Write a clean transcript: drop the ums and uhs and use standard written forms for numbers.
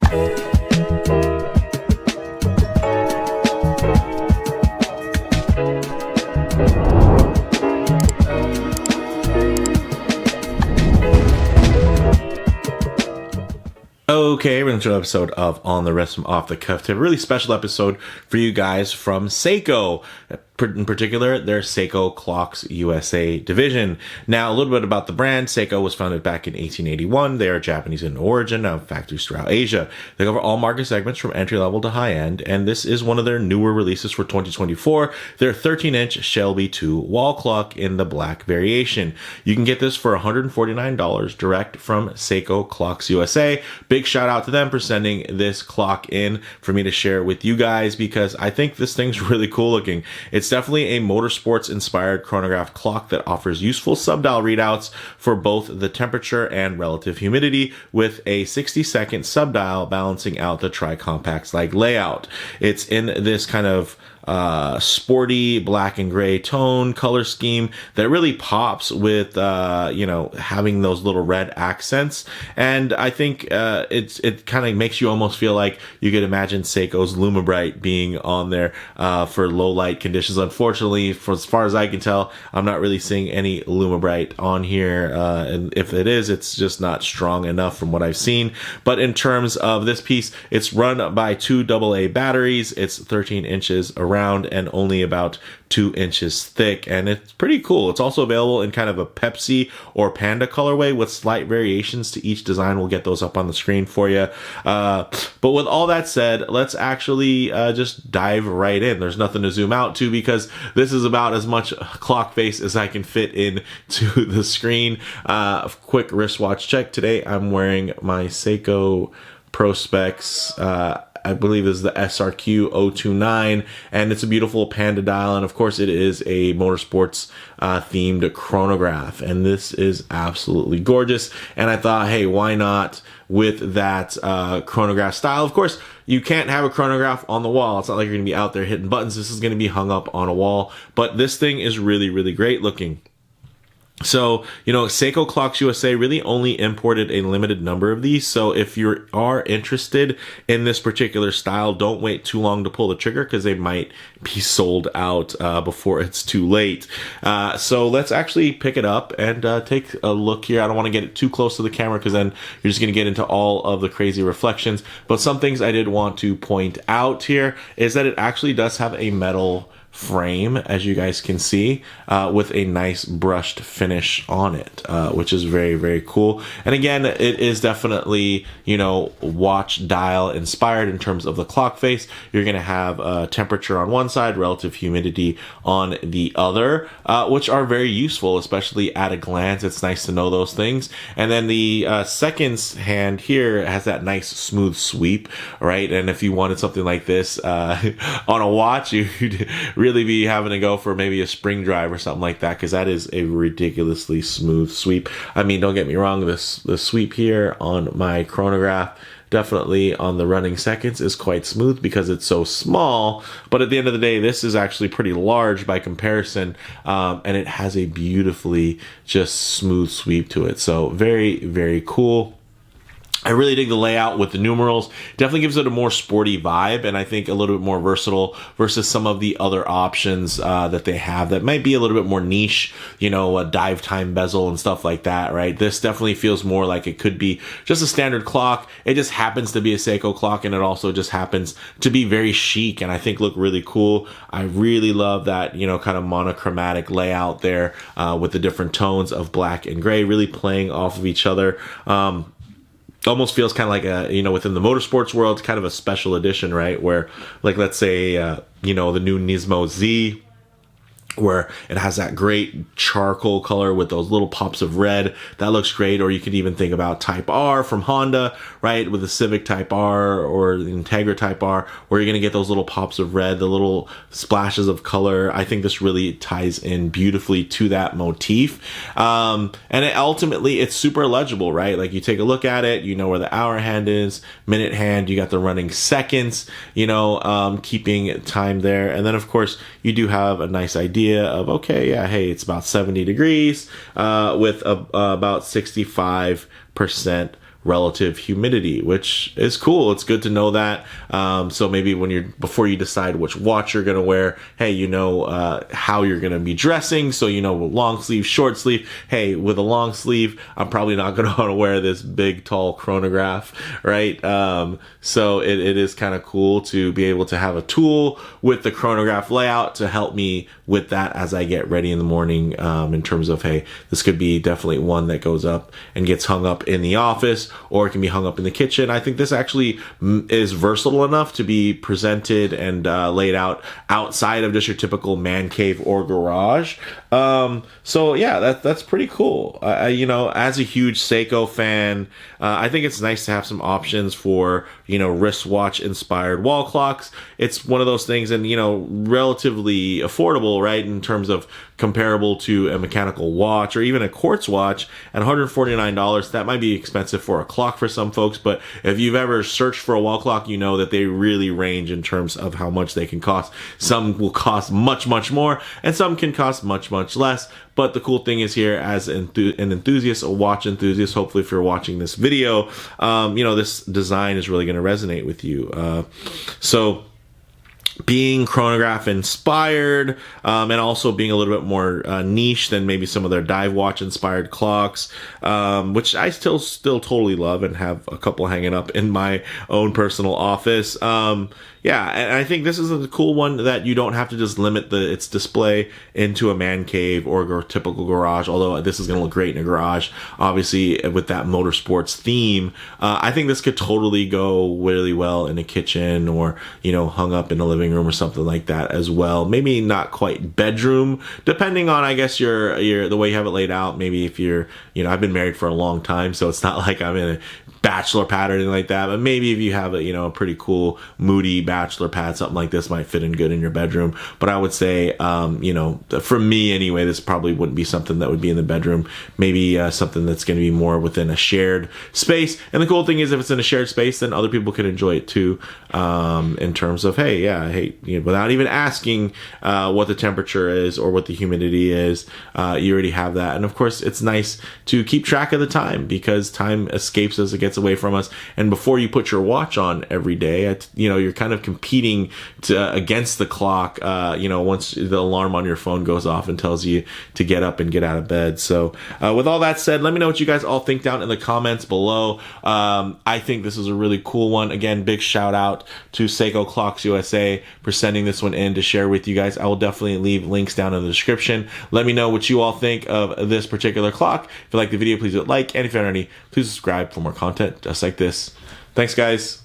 Okay, we're going to an episode of On the Wrist from Off the Cuff tip. A really special episode for you guys from Seiko. In particular, their Seiko Clocks USA division. Now, a little bit about the brand. Seiko was founded back in 1881. They are Japanese in origin, have factories throughout Asia. They cover all market segments from entry level to high end, and this is one of their newer releases for 2024. Their 13-inch Shelby 2 wall clock in the black variation. You can get this for $149 direct from Seiko Clocks USA. Big shout out to them for sending this clock in for me to share with you guys, because I think this thing's really cool looking. It's definitely a motorsports inspired chronograph clock that offers useful sub-dial readouts for both the temperature and relative humidity, with a 60-second sub-dial balancing out the tri-compacts like layout. It's in this kind of sporty black and gray tone color scheme that really pops with having those little red accents, and I think it kind of makes you almost feel like you could imagine Seiko's Lumibright being on there for low light conditions. Unfortunately, for as far as I can tell, I'm not really seeing any Lumibright on here, and if it is, it's just not strong enough from what I've seen. But in terms of this piece, it's run by two AA batteries. It's 13 inches around and only about 2 inches thick, and it's pretty cool. It's also available in kind of a Pepsi or Panda colorway with slight variations to each design. We'll get those up on the screen for you. But with all that said, let's actually just dive right in. There's nothing to zoom out to because this is about as much clock face as I can fit into the screen. Quick wristwatch check. Today I'm wearing my Seiko Prospex, I believe is the SRQ029, and it's a beautiful panda dial, and of course it is a motorsports themed chronograph, and this is absolutely gorgeous. And I thought, hey, why not with that chronograph style? Of course, you can't have a chronograph on the wall. It's not like you're gonna be out there hitting buttons. This is gonna be hung up on a wall, but this thing is really, really great looking. So, Seiko Clocks USA really only imported a limited number of these. So if you are interested in this particular style, don't wait too long to pull the trigger because they might be sold out before it's too late. So let's actually pick it up and take a look here. I don't want to get it too close to the camera because then you're just going to get into all of the crazy reflections. But some things I did want to point out here is that it actually does have a metal frame, as you guys can see, with a nice brushed finish on it, which is very, very cool. And again, it is definitely, watch dial inspired in terms of the clock face. You're going to have temperature on one side, relative humidity on the other, which are very useful, especially at a glance. It's nice to know those things. And then the seconds hand here has that nice smooth sweep, right? And if you wanted something like this on a watch, you'd really be having to go for maybe a spring drive or something like that, because that is a ridiculously smooth sweep. I mean, don't get me wrong, the sweep here on my chronograph, definitely on the running seconds, is quite smooth because it's so small, but at the end of the day, this is actually pretty large by comparison, and it has a beautifully just smooth sweep to it. So very, very cool. I really dig the layout with the numerals. Definitely gives it a more sporty vibe, and I think a little bit more versatile versus some of the other options that they have that might be a little bit more niche, a dive time bezel and stuff like that, right? This definitely feels more like it could be just a standard clock. It just happens to be a Seiko clock, and it also just happens to be very chic and I think look really cool. I really love that, kind of monochromatic layout there with the different tones of black and gray really playing off of each other. Almost feels kind of like a, within the motorsports world, kind of a special edition, right? Where, like, let's say, the new Nismo Z, where it has that great charcoal color with those little pops of red. That looks great. Or you could even think about Type R from Honda, right? With the Civic Type R or the Integra Type R, where you're going to get those little pops of red, the little splashes of color. I think this really ties in beautifully to that motif. And ultimately, it's super legible, right? Like, you take a look at it, you know where the hour hand is, minute hand, you got the running seconds, keeping time there. And then, of course, you do have a nice idea of, okay, yeah, hey, it's about 70 degrees with about 65% relative humidity, which is cool. It's good to know that. So maybe before you decide which watch you're going to wear, hey, you know how you're going to be dressing. So you know, long sleeve, short sleeve. Hey, with a long sleeve, I'm probably not going to want to wear this big, tall chronograph, right? So it is kind of cool to be able to have a tool with the chronograph layout to help me with that as I get ready in the morning, in terms of, hey, this could be definitely one that goes up and gets hung up in the office, or it can be hung up in the kitchen. I think this actually is versatile enough to be presented and laid out outside of just your typical man cave or garage. So yeah, that's pretty cool. You know, as a huge Seiko fan, I think it's nice to have some options for, you know, wristwatch inspired wall clocks. It's one of those things, and, you know, relatively affordable, right, in terms of comparable to a mechanical watch or even a quartz watch. At $149, that might be expensive for a clock for some folks, but if you've ever searched for a wall clock, you know that they really range in terms of how much they can cost. Some will cost much, much more, and some can cost much, much less. But the cool thing is, here, as an enthusiast, a watch enthusiast, hopefully if you're watching this video, you know, this design is really going to resonate with you. So being chronograph inspired, and also being a little bit more niche than maybe some of their dive watch inspired clocks, which I still totally love and have a couple hanging up in my own personal office. Yeah, and I think this is a cool one that you don't have to just limit its display into a man cave or a typical garage, although this is going to look great in a garage, obviously, with that motorsports theme. I think this could totally go really well in a kitchen, or, you know, hung up in a living room or something like that as well. Maybe not quite bedroom, depending on, I guess, your the way you have it laid out. Maybe if you're, you know, I've been married for a long time, so it's not like I'm in a bachelor pad or anything like that, but maybe if you have a, you know, a pretty cool moody bachelor pad, something like this might fit in good in your bedroom. But I would say, you know, for me anyway, this probably wouldn't be something that would be in the bedroom. Maybe something that's going to be more within a shared space. And the cool thing is, if it's in a shared space, then other people can enjoy it too, in terms of, hey, you know, without even asking what the temperature is or what the humidity is, you already have that. And of course, it's nice to keep track of the time, because time escapes as it gets away from us. And before you put your watch on every day, you know, you're kind of competing against the clock, you know, once the alarm on your phone goes off and tells you to get up and get out of bed. So with all that said, let me know what you guys all think down in the comments below. I think this is a really cool one. Again, big shout out to Seiko Clocks USA for sending this one in to share with you guys. I will definitely leave links down in the description. Let me know what you all think of this particular clock. If you like the video, please do like, and if you haven't already, please subscribe for more content just like this. Thanks, guys.